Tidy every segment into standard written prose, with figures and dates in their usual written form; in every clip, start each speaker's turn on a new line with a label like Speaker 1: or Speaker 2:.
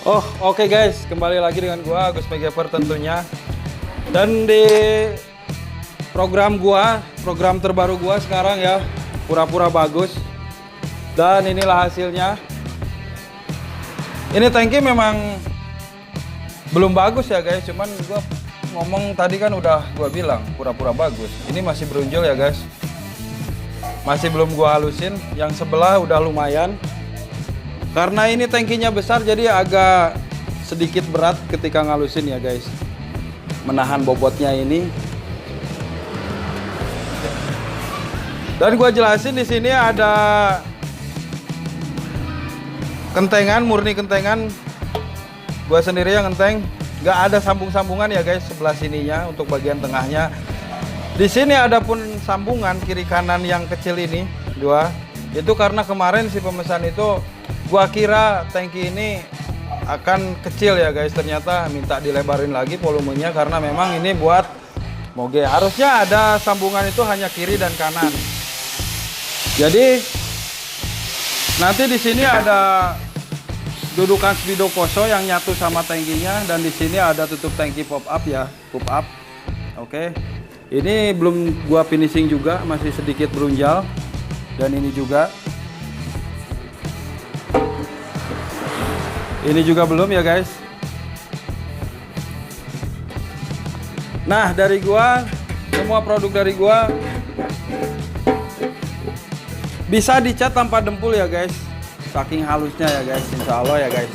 Speaker 1: Oh, oke guys, kembali lagi dengan gua Agus Megaper tentunya. Dan di program terbaru gua sekarang ya, pura-pura bagus. Dan inilah hasilnya. Ini tangki memang belum bagus ya guys, cuman gua ngomong tadi kan udah gua bilang pura-pura bagus. Ini masih berunjul ya guys. Masih belum gua halusin, yang sebelah udah lumayan. Karena ini tangkinya besar jadi agak sedikit berat ketika ngalusin ya guys. Menahan bobotnya ini. Dan gua jelasin di sini ada kentengan, murni kentengan. Gua sendiri yang ngenteng, nggak ada sambung-sambungan ya guys sebelah sininya untuk bagian tengahnya. Di sini ada pun sambungan kiri kanan yang kecil ini dua. Itu karena kemarin si pemesan itu gua kira tangki ini akan kecil ya guys, ternyata minta dilebarin lagi volumenya karena memang ini buat moge. Harusnya ada sambungan itu hanya kiri dan kanan. Jadi nanti di sini ada dudukan speedo koso yang nyatu sama tangkinya, dan di sini ada tutup tangki pop up ya, pop up. Oke. Ini belum gua finishing juga, masih sedikit berunjal. Dan ini juga. Ini juga belum ya guys. Nah, dari gua, semua produk dari gua bisa dicat tanpa dempul ya guys. Saking halusnya ya guys, insya Allah ya guys.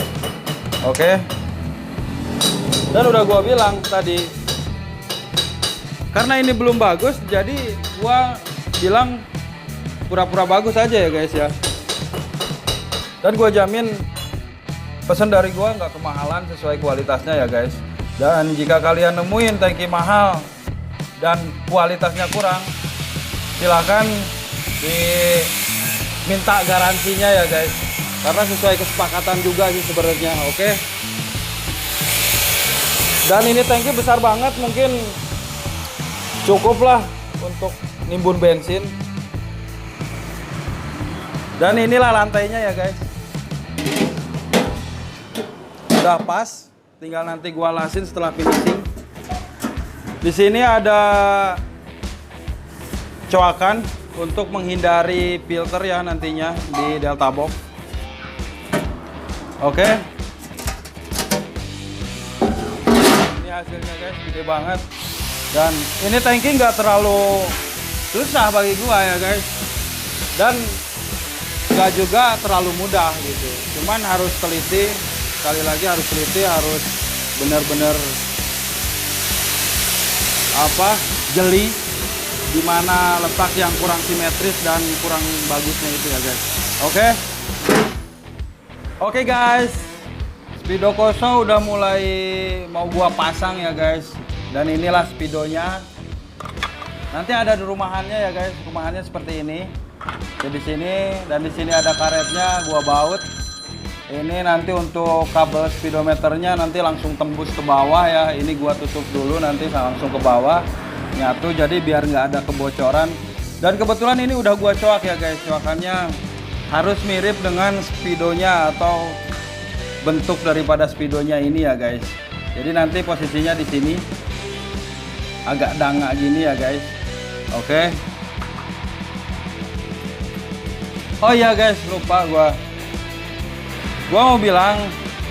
Speaker 1: Oke. Dan udah gua bilang tadi, karena ini belum bagus, jadi gua bilang pura-pura bagus aja ya guys ya. Dan gua jamin pesan dari gua nggak kemahalan, sesuai kualitasnya ya guys. Dan jika kalian nemuin tangki mahal dan kualitasnya kurang, silahkan diminta garansinya ya guys. Karena sesuai kesepakatan juga sih sebenarnya, oke. Dan ini tangki besar banget, mungkin cukup lah untuk nimbun bensin. Dan inilah lantainya ya guys. Udah pas, tinggal nanti gua lasin setelah finishing. Di sini ada coakan untuk menghindari filter ya nantinya di delta box. Oke. Ini hasilnya guys, gede banget. Dan ini tangki nggak terlalu susah bagi gua ya guys. Dan nggak juga terlalu mudah gitu. Cuman harus teliti. Sekali lagi harus teliti, harus benar-benar jeli di mana letak yang kurang simetris dan kurang bagusnya itu ya guys. Oke. Oke guys, speedo koso udah mulai mau gua pasang ya guys. Dan inilah speedonya. Nanti ada di rumahannya ya guys. Rumahannya seperti ini. Jadi sini, dan di sini ada karetnya, gua baut. Ini nanti untuk kabel speedometernya nanti langsung tembus ke bawah ya. Ini gua tutup dulu, nanti langsung ke bawah nyatu, jadi biar nggak ada kebocoran. Dan kebetulan ini udah gua coak ya guys. Coakannya harus mirip dengan speedonya atau bentuk daripada speedonya ini ya guys. Jadi nanti posisinya di sini agak dangak gini ya guys. Oke. Oh iya guys, lupa gua mau bilang,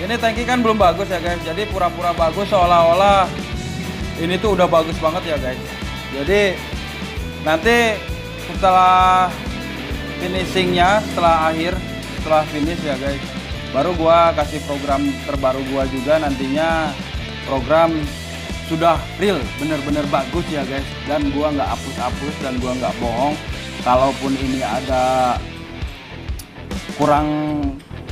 Speaker 1: ini tangki kan belum bagus ya guys. Jadi pura-pura bagus seolah-olah ini tuh udah bagus banget ya guys. Jadi nanti setelah finishingnya, setelah finish ya guys, baru gua kasih program terbaru gua juga nantinya. Program sudah real, bener-bener bagus ya guys. Dan gua nggak hapus-hapus dan gua nggak bohong. Kalaupun ini ada kurang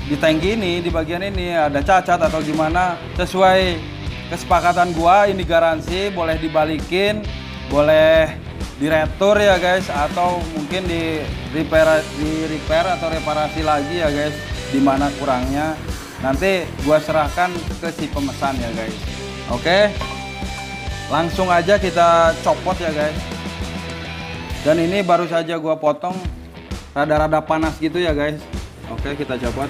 Speaker 1: di tangki ini, di bagian ini ada cacat atau gimana, sesuai kesepakatan gua, ini garansi, boleh dibalikin, boleh diretur ya guys, atau mungkin di repair atau reparasi lagi ya guys, dimana kurangnya nanti gua serahkan ke si pemesan ya guys. Oke, langsung aja kita copot ya guys. Dan ini baru saja gua potong, rada-rada panas gitu ya guys. Oke, kita copot.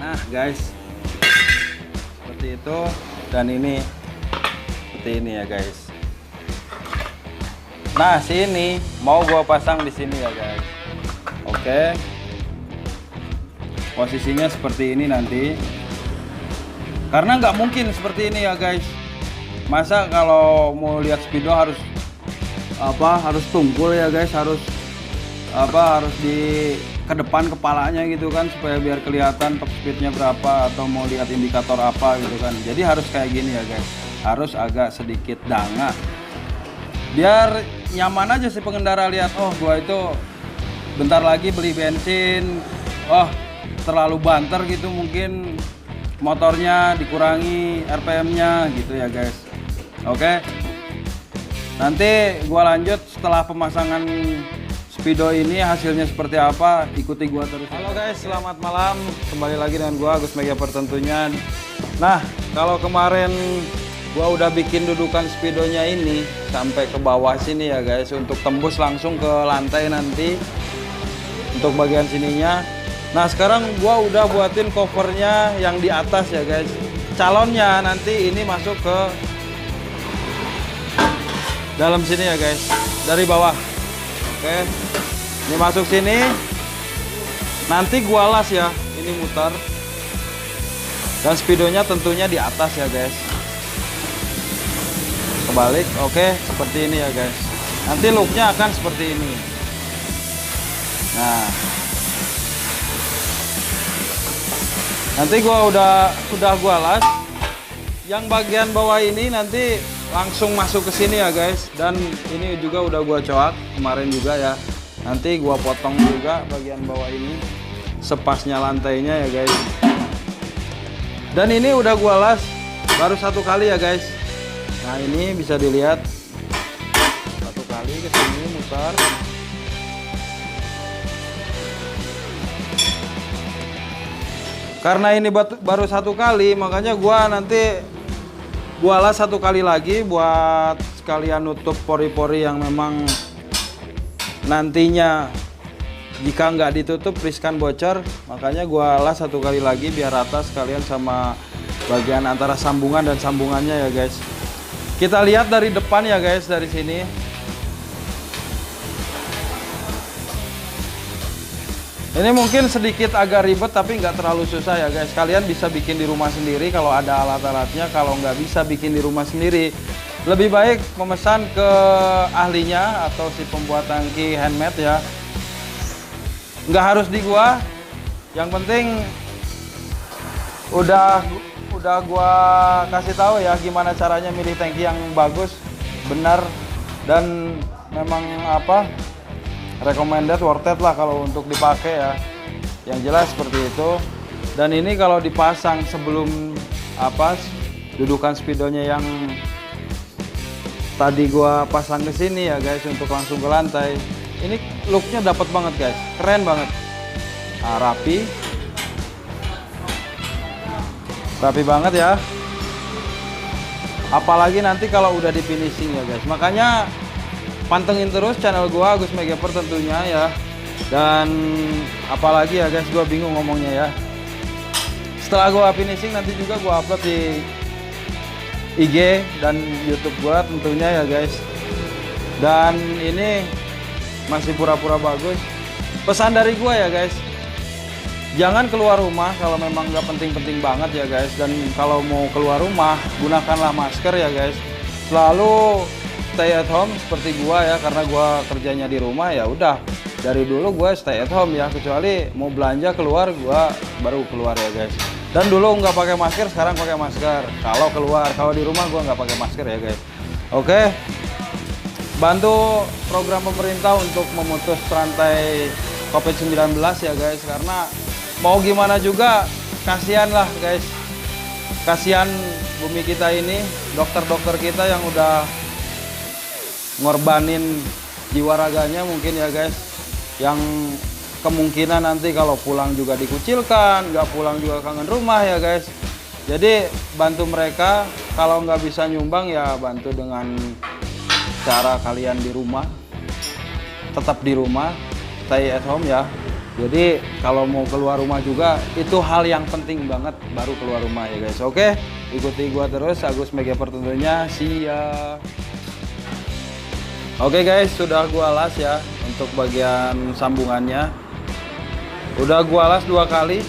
Speaker 1: Nah, guys, seperti itu. Dan ini seperti ini ya guys. Nah sini mau gua pasang di sini ya guys. Oke, posisinya seperti ini nanti, karena nggak mungkin seperti ini ya guys. Masa kalau mau lihat speedo harus harus tungkul ya guys, harus di ke depan kepalanya gitu kan, supaya biar kelihatan top speednya berapa, atau mau lihat indikator apa gitu kan. Jadi harus kayak gini ya guys, harus agak sedikit danga biar nyaman aja si pengendara lihat, oh gua itu bentar lagi beli bensin, oh terlalu banter gitu, mungkin motornya dikurangi RPM-nya gitu ya guys. Oke, nanti gua lanjut setelah pemasangan speedo ini hasilnya seperti apa, ikuti gua terus. Halo guys, selamat malam, kembali lagi dengan gua Agus Megaper tentunya. Nah, kalau kemarin gua udah bikin dudukan speedonya ini sampai ke bawah sini ya guys, untuk tembus langsung ke lantai nanti untuk bagian sininya. Nah sekarang gua udah buatin covernya yang di atas ya guys. Calonnya nanti ini masuk ke dalam sini ya guys, dari bawah. Oke, ini masuk sini, nanti gua las ya, ini muter, dan speedonya tentunya di atas ya guys. Kebalik, oke, seperti ini ya guys. Nanti looknya akan seperti ini. Nah, nanti gua udah gua las. Yang bagian bawah ini nanti langsung masuk ke sini ya guys. Dan ini juga udah gua coak kemarin juga ya. Nanti gua potong juga bagian bawah ini, sepasnya lantainya ya guys. Dan ini udah gua las baru satu kali ya guys. Nah ini bisa dilihat satu kali ke sini mutar. Karena ini baru satu kali, makanya gua nanti gua las satu kali lagi buat sekalian nutup pori-pori yang memang nantinya jika nggak ditutup riskan bocor. Makanya gua las satu kali lagi biar rata sekalian sama bagian antara sambungan dan sambungannya ya guys. Kita lihat dari depan ya guys, dari sini. Ini mungkin sedikit agak ribet tapi nggak terlalu susah ya guys. Kalian bisa bikin di rumah sendiri kalau ada alat-alatnya. Kalau nggak bisa bikin di rumah sendiri, lebih baik memesan ke ahlinya atau si pembuat tangki handmade ya. Nggak harus di gua. Yang penting udah gua kasih tahu ya gimana caranya milih tangki yang bagus, benar, dan memang recommended, worth it lah kalau untuk dipakai ya. Yang jelas seperti itu. Dan ini kalau dipasang sebelum dudukan speedonya yang tadi gua pasang ke sini ya guys, untuk langsung ke lantai. Ini looknya dapat banget guys, keren banget. Nah, rapi banget ya. Apalagi nanti kalau udah di finishing ya guys. Makanya pantengin terus channel gua Agus Megaper tentunya ya. Dan apalagi ya guys, gua bingung ngomongnya ya. Setelah gua finishing nanti juga gua upload di IG dan YouTube gua tentunya ya guys. Dan ini masih pura-pura bagus. Pesan dari gua ya guys, jangan keluar rumah kalau memang nggak penting-penting banget ya guys. Dan kalau mau keluar rumah, gunakanlah masker ya guys. Selalu stay at home seperti gua ya, karena gua kerjanya di rumah ya udah. Dari dulu gua stay at home ya, kecuali mau belanja keluar gua baru keluar ya guys. Dan dulu nggak pakai masker, sekarang pakai masker. Kalau keluar, kalau di rumah gua nggak pakai masker ya guys. Oke. Bantu program pemerintah untuk memutus rantai COVID-19 ya guys, karena mau gimana juga kasihan lah guys, kasihan bumi kita ini, dokter-dokter kita yang udah ngorbanin jiwa raganya mungkin ya guys, yang kemungkinan nanti kalau pulang juga dikucilkan, nggak pulang juga kangen rumah ya guys. Jadi bantu mereka, kalau nggak bisa nyumbang ya bantu dengan cara kalian di rumah, tetap di rumah, stay at home ya. Jadi kalau mau keluar rumah juga itu hal yang penting banget baru keluar rumah ya guys. Oke, ikuti gua terus Agus Megaper tentunya. Oke guys, sudah gua las ya untuk bagian sambungannya. Udah gua las 2 kali.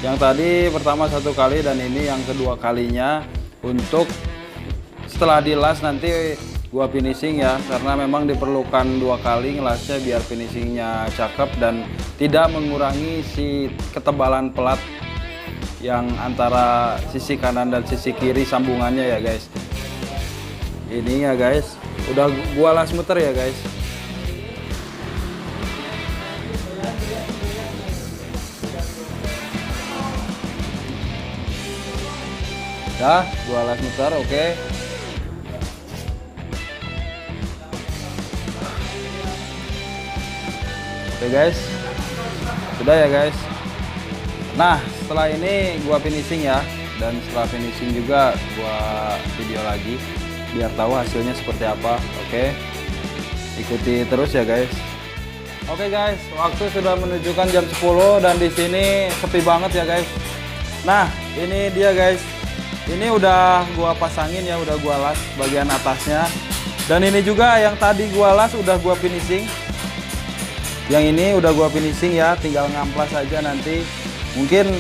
Speaker 1: Yang tadi pertama 1 kali dan ini yang kedua kalinya. Untuk setelah dilas nanti gua finishing ya, karena memang diperlukan 2 kali ngelasnya biar finishingnya cakep dan tidak mengurangi si ketebalan pelat yang antara sisi kanan dan sisi kiri sambungannya ya guys. Ini ya guys, udah gua las muter ya guys. Dah, gua las muter, oke. Oke guys, sudah ya guys. Nah setelah ini gua finishing ya, dan setelah finishing juga gua video lagi biar tahu hasilnya seperti apa. Oke, ikuti terus ya guys. Oke guys, waktu sudah menunjukkan jam 10 dan di sini sepi banget ya guys. Nah ini dia guys, ini udah gua pasangin ya, udah gua las bagian atasnya, dan ini juga yang tadi gua las udah gua finishing. Yang ini udah gua finishing ya, tinggal ngamplas aja nanti. Mungkin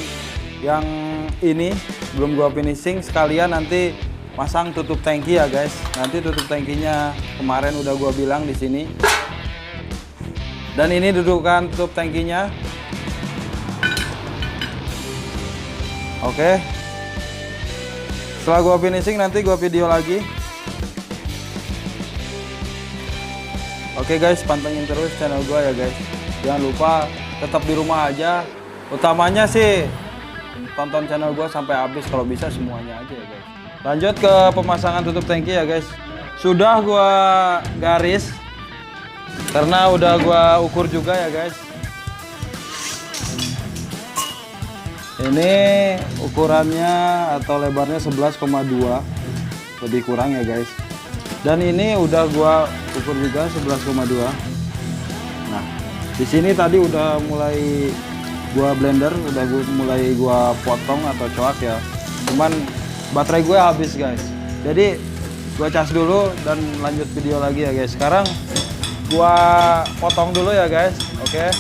Speaker 1: yang ini belum gua finishing, sekalian nanti pasang tutup tangki ya guys. Nanti tutup tangkinya kemarin udah gua bilang di sini. Dan ini dudukan tutup tangkinya. Oke. Setelah gua finishing nanti gua video lagi. Oke guys, pantengin terus channel gua ya guys. Jangan lupa tetap di rumah aja. Utamanya sih tonton channel gua sampai habis, kalau bisa semuanya aja ya guys. Lanjut ke pemasangan tutup tangki ya guys. Sudah gua garis karena udah gua ukur juga ya guys. Ini ukurannya atau lebarnya 11,2, lebih kurang ya guys. Dan ini udah gua ukur juga 11,2. Nah, di sini tadi udah mulai gua blender, udah mulai gua potong atau coak ya. Cuman baterai gue habis guys. Jadi gua cas dulu dan lanjut video lagi ya guys. Sekarang gua potong dulu ya guys. Oke.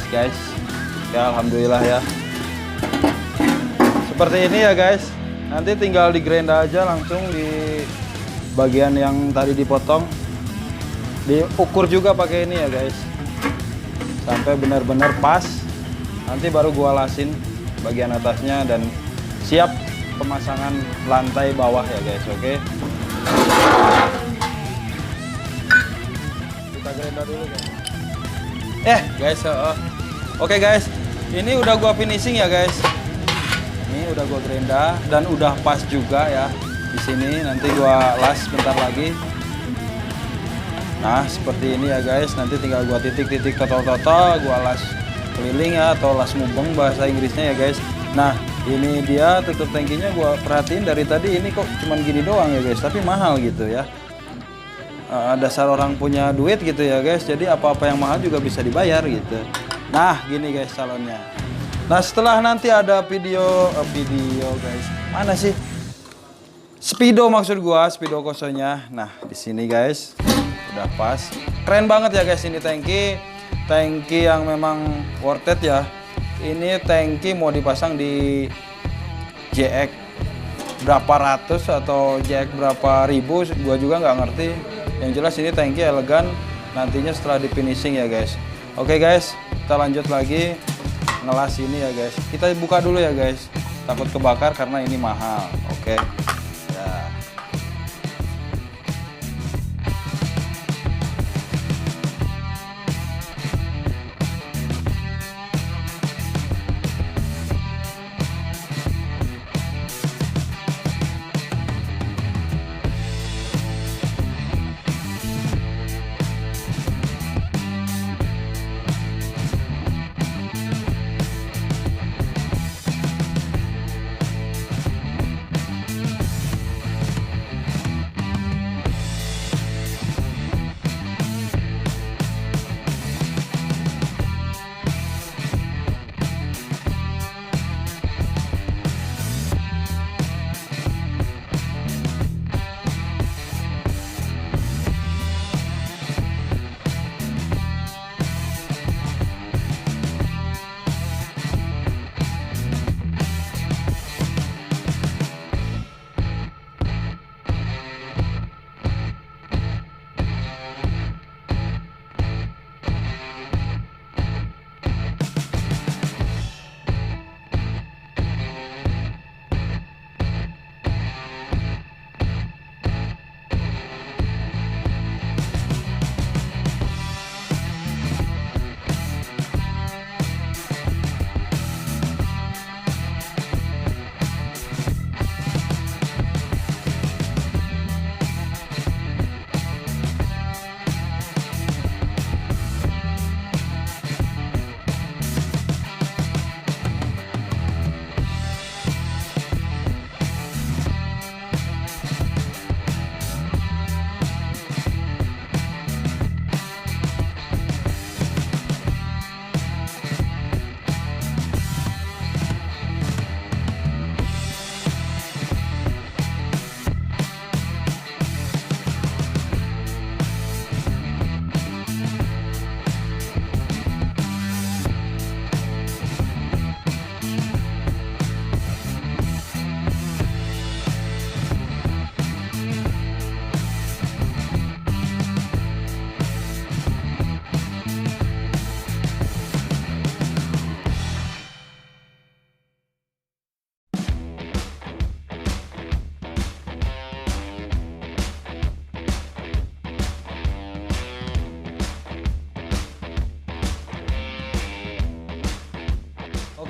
Speaker 1: Guys ya, alhamdulillah ya, seperti ini ya guys. Nanti tinggal di grind aja langsung di bagian yang tadi dipotong, diukur juga pakai ini ya guys sampai benar-benar pas. Nanti baru gua lasin bagian atasnya dan siap pemasangan lantai bawah ya guys. Oke, kita grind dulu guys. Oke guys, ini udah gua finishing ya guys. Ini udah gua gerinda dan udah pas juga ya di sini. Nanti gua las bentar lagi. Nah seperti ini ya guys. Nanti tinggal gua titik-titik toto-toto, gua las keliling ya atau las mubeng bahasa Inggrisnya ya guys. Nah, ini dia tutup tangkinya gua perhatiin dari tadi ini kok cuman gini doang ya guys, tapi mahal gitu ya. Dasar orang punya duit gitu ya guys, jadi apa-apa yang mahal juga bisa dibayar gitu. Nah, gini guys calonnya. Nah, setelah nanti ada video guys. Mana sih? Speedo maksud gua, speedo kosongnya. Nah, di sini guys. Udah pas. Keren banget ya guys ini tangki yang memang worth it ya. Ini tangki mau dipasang di JX berapa ratus atau JX berapa ribu, gua juga nggak ngerti. Yang jelas ini tangki elegan nantinya setelah di finishing ya guys. Oke guys, kita lanjut lagi ngelas ini ya guys. Kita buka dulu ya guys, takut kebakar karena ini mahal. Oke ya.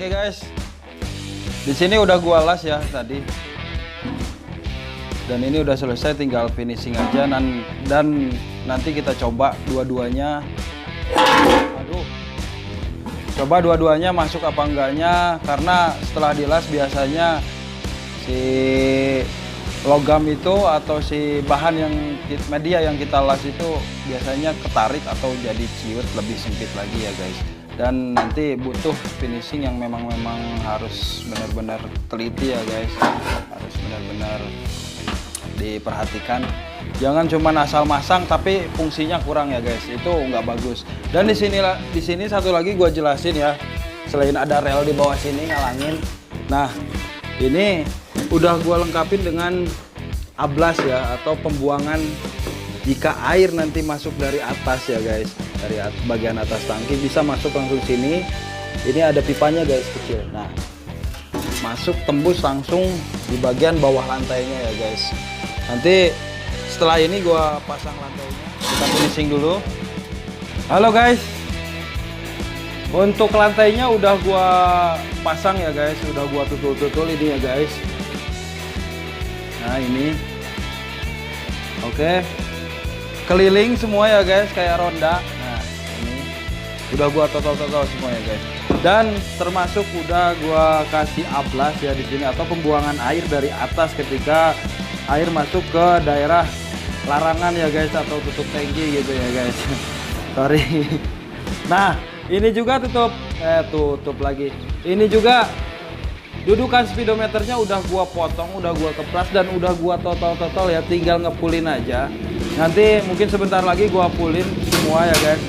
Speaker 1: Oke guys, di sini udah gua las ya tadi, dan ini udah selesai, tinggal finishing aja dan nanti kita coba dua-duanya. Aduh, coba dua-duanya masuk apa enggaknya, karena setelah dilas biasanya si logam itu atau si bahan yang media yang kita las itu biasanya ketarik atau jadi ciut lebih sempit lagi ya guys. Dan nanti butuh finishing yang memang harus benar-benar teliti ya guys, harus benar-benar diperhatikan. Jangan cuma asal masang tapi fungsinya kurang ya guys, itu nggak bagus. Dan di sini satu lagi gue jelasin ya, selain ada rel di bawah sini ngalangin. Nah ini udah gue lengkapin dengan ablas ya, atau pembuangan jika air nanti masuk dari atas ya guys, dari bagian atas tangki bisa masuk langsung sini. Ini ada pipanya guys, kecil. Nah, masuk tembus langsung di bagian bawah lantainya ya guys. Nanti setelah ini gua pasang lantainya, kita finishing dulu. Halo guys, untuk lantainya udah gua pasang ya guys, udah gua tutul ini ya guys. Nah ini, oke. Keliling semua ya guys, kayak ronda. Nah ini udah gua total semua ya guys. Dan termasuk udah gua kasih ablas ya di sini atau pembuangan air dari atas ketika air masuk ke daerah larangan ya guys, atau tutup tangki gitu ya guys. Sorry. Nah, ini juga tutup lagi. Ini juga dudukan speedometernya udah gua potong, udah gua kepras dan udah gua total ya, tinggal ngepulin aja. Nanti mungkin sebentar lagi gua pulin semua ya guys.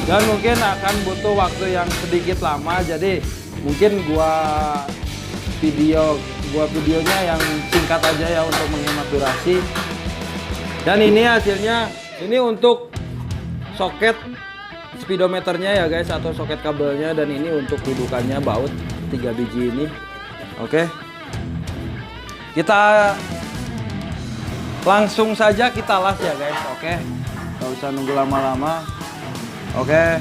Speaker 1: Dan mungkin akan butuh waktu yang sedikit lama, jadi mungkin gua videonya yang singkat aja ya untuk menghemat durasi. Dan ini hasilnya, ini untuk soket speedometernya ya guys, atau soket kabelnya, dan ini untuk dudukannya baut 3 biji ini. Oke, kita langsung saja kita las ya guys. Oke, nggak usah nunggu lama-lama. Oke.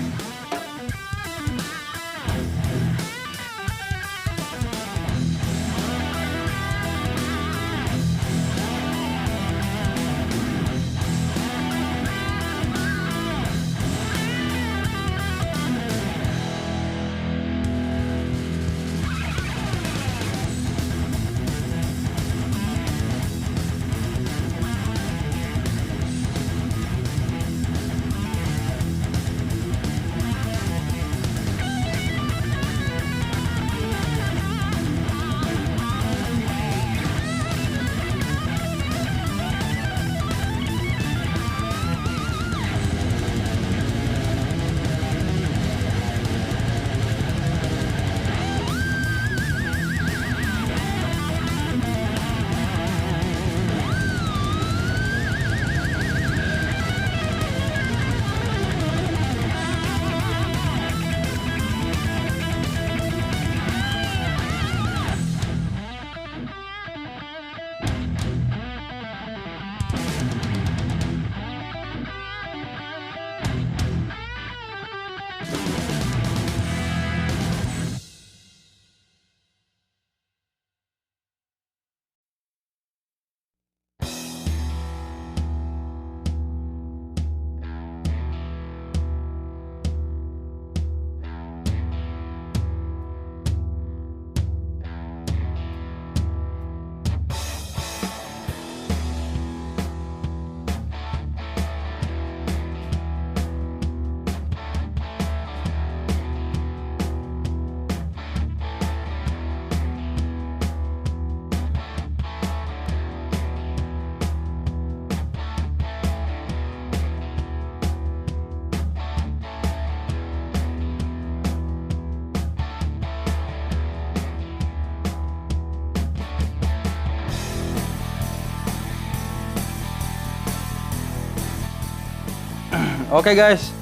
Speaker 1: Oke guys,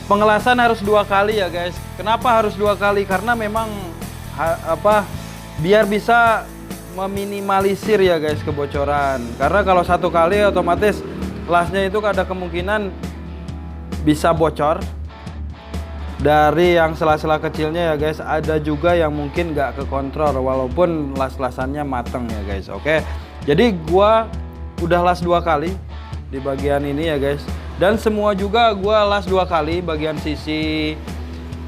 Speaker 1: pengelasan harus 2 kali ya guys. Kenapa harus 2 kali? Karena memang biar bisa meminimalisir ya guys kebocoran. Karena kalau 1 kali otomatis lasnya itu ada kemungkinan bisa bocor dari yang sela-sela kecilnya ya guys. Ada juga yang mungkin nggak kekontrol walaupun las-lasannya mateng ya guys. Oke, jadi gua udah las 2 kali di bagian ini ya guys. Dan semua juga gua las 2 kali, bagian sisi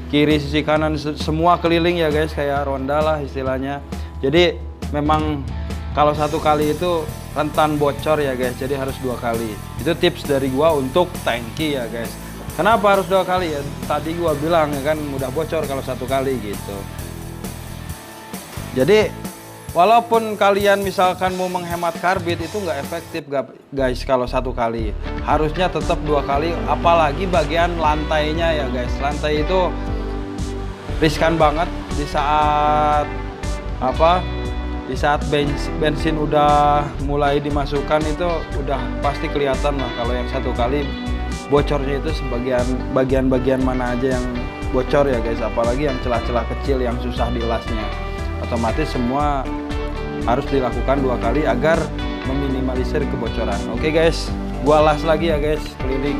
Speaker 1: kiri, sisi kanan, semua keliling ya guys, kayak ronda lah istilahnya. Jadi memang kalau 1 kali itu rentan bocor ya guys, jadi harus 2 kali. Itu tips dari gua untuk tangki ya guys. Kenapa harus 2 kali ya? Tadi gua bilang ya kan mudah bocor kalau 1 kali gitu. Jadi walaupun kalian misalkan mau menghemat karbit, itu nggak efektif guys kalau 1 kali. Harusnya tetap 2 kali, apalagi bagian lantainya ya guys. Lantai itu riskan banget di saat bensin udah mulai dimasukkan, itu udah pasti kelihatan lah kalau yang 1 kali bocornya itu bagian-bagian mana aja yang bocor ya guys, apalagi yang celah-celah kecil yang susah dilasnya. Otomatis semua harus dilakukan 2 kali agar meminimalisir kebocoran. Oke guys, gua las lagi ya guys keliling.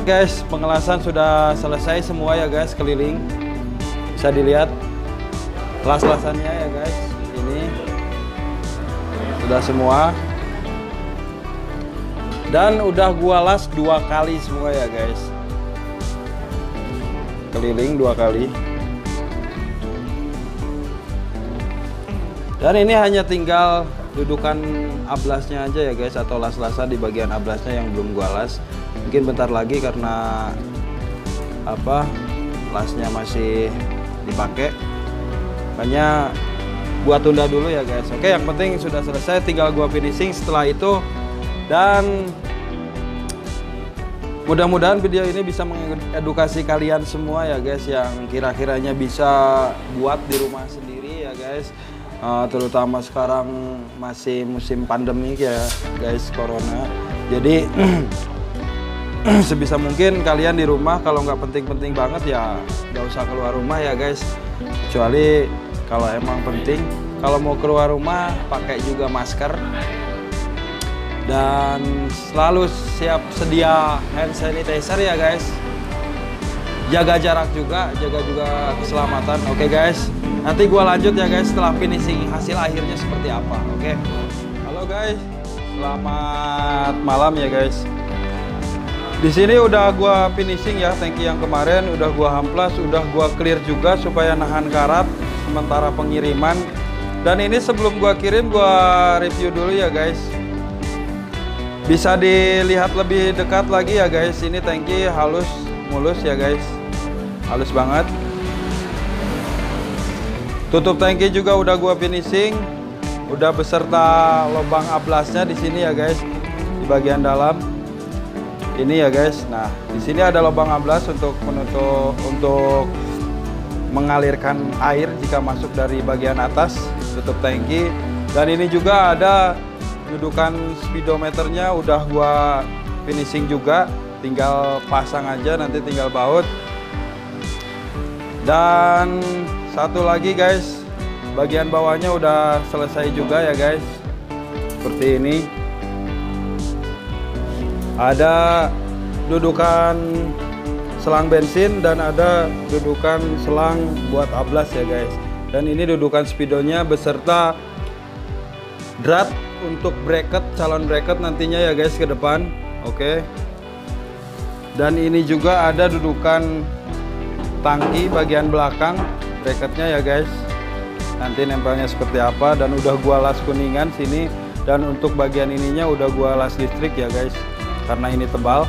Speaker 1: Guys, pengelasan sudah selesai semua ya guys, keliling. Bisa dilihat las-lasannya ya guys. Ini sudah semua. Dan udah gua las 2 kali semua ya guys. Keliling 2 kali. Dan ini hanya tinggal dudukan ablasnya aja ya guys, atau las-lasan di bagian ablasnya yang belum gua las. Mungkin bentar lagi karena lasnya masih dipakai, makanya gua tunda dulu ya guys. Oke, yang penting sudah selesai, tinggal gua finishing setelah itu. Dan mudah-mudahan video ini bisa mengedukasi kalian semua ya guys, yang kira-kiranya bisa buat di rumah sendiri ya guys. Terutama sekarang masih musim pandemi ya guys, corona. Jadi sebisa mungkin kalian di rumah, kalau nggak penting-penting banget ya nggak usah keluar rumah ya guys. Kecuali kalau emang penting. Kalau mau keluar rumah pakai juga masker. Dan selalu siap sedia hand sanitizer ya guys. Jaga jarak juga, jaga juga keselamatan. Oke guys, nanti gua lanjut ya guys setelah finishing hasil akhirnya seperti apa. Oke. Halo guys, selamat malam ya guys. Di sini udah gua finishing ya, tangki yang kemarin udah gua hamplas, udah gua clear juga supaya nahan karat sementara pengiriman. Dan ini sebelum gua kirim gua review dulu ya guys. Bisa dilihat lebih dekat lagi ya guys, ini tangki halus, mulus ya guys. Halus banget. Tutup tangki juga udah gua finishing. Udah beserta lubang ablasnya di sini ya guys. Di bagian dalam. Ini ya guys. Nah, di sini ada lubang ablas untuk mengalirkan air jika masuk dari bagian atas tutup tangki. Dan ini juga ada dudukan speedometernya udah gua finishing juga, tinggal pasang aja, nanti tinggal baut. Dan satu lagi guys, bagian bawahnya udah selesai juga ya guys, seperti ini. Ada dudukan selang bensin dan ada dudukan selang buat ablas ya guys. Dan ini dudukan speedonya beserta drat untuk bracket, calon bracket nantinya ya guys ke depan. Oke. Dan ini juga ada dudukan tangki bagian belakang bracketnya ya guys. Nanti nempelnya seperti apa, dan udah gua las kuningan sini. Dan untuk bagian ininya udah gua las listrik ya guys, karena ini tebal.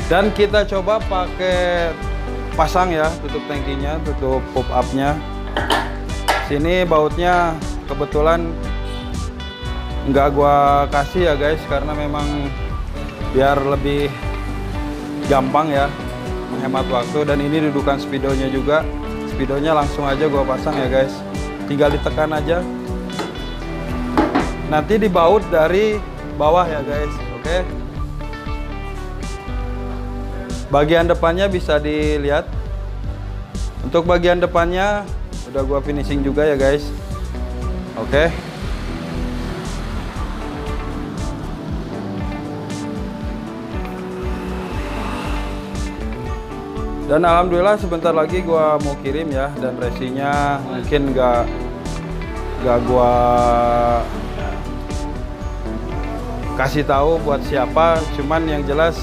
Speaker 1: Dan kita coba pakai pasang ya, tutup tangkinya, tutup pop up-nya. Sini bautnya kebetulan nggak gua kasih ya guys, karena memang biar lebih gampang ya, menghemat waktu. Dan ini dudukan speedonya juga, speedonya langsung aja gua pasang ya guys, tinggal ditekan aja, nanti dibaut dari bawah ya guys. Oke. Bagian depannya bisa dilihat. Untuk bagian depannya udah gua finishing juga ya guys. Oke. Dan alhamdulillah sebentar lagi gua mau kirim ya, dan resinya mungkin gak gua kasih tahu buat siapa, cuman yang jelas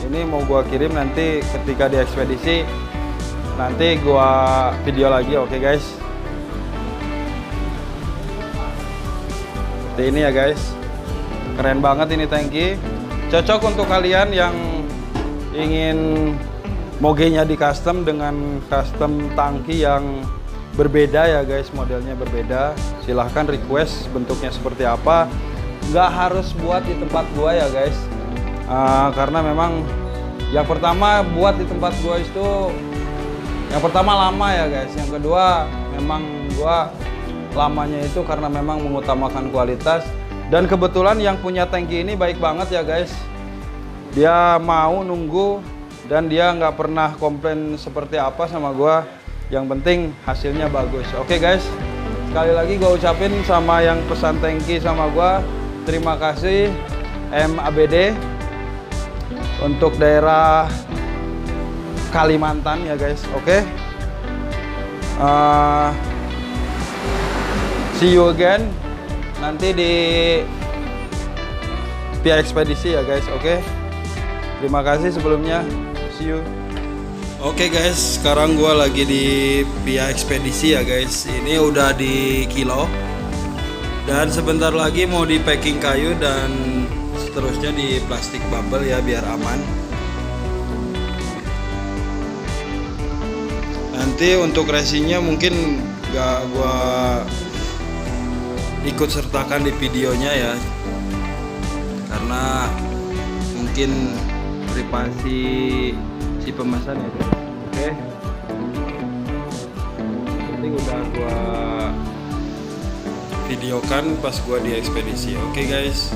Speaker 1: ini mau gua kirim nanti ketika diekspedisi, nanti gua video lagi. Oke guys. Seperti ini ya guys. Keren banget ini tangki. Cocok untuk kalian yang ingin mogenya di custom dengan custom tangki yang berbeda ya guys, modelnya berbeda. Silahkan request bentuknya seperti apa. Nggak harus buat di tempat gua ya guys, karena memang yang pertama buat di tempat gua itu, yang pertama lama ya guys, yang kedua memang gua lamanya itu karena memang mengutamakan kualitas. Dan kebetulan yang punya tangki ini baik banget ya guys, dia mau nunggu dan dia nggak pernah komplain seperti apa sama gua. Yang penting hasilnya bagus. Oke guys, sekali lagi gua ucapin sama yang pesan tangki sama gua, terima kasih MABD. untuk daerah Kalimantan ya guys. Oke. See you again nanti di Pia Ekspedisi ya guys. Oke. Terima kasih sebelumnya. See you. Oke guys, sekarang gua lagi di Pia Ekspedisi ya guys. Ini udah di kilo. Dan sebentar lagi mau di packing kayu dan seterusnya di plastik bubble ya biar aman. Nanti untuk racingnya mungkin gak gua ikut sertakan di videonya ya, karena mungkin privasi si pemesan ya guys. Oke. Penting udah gua videokan pas gua di ekspedisi. Oke guys.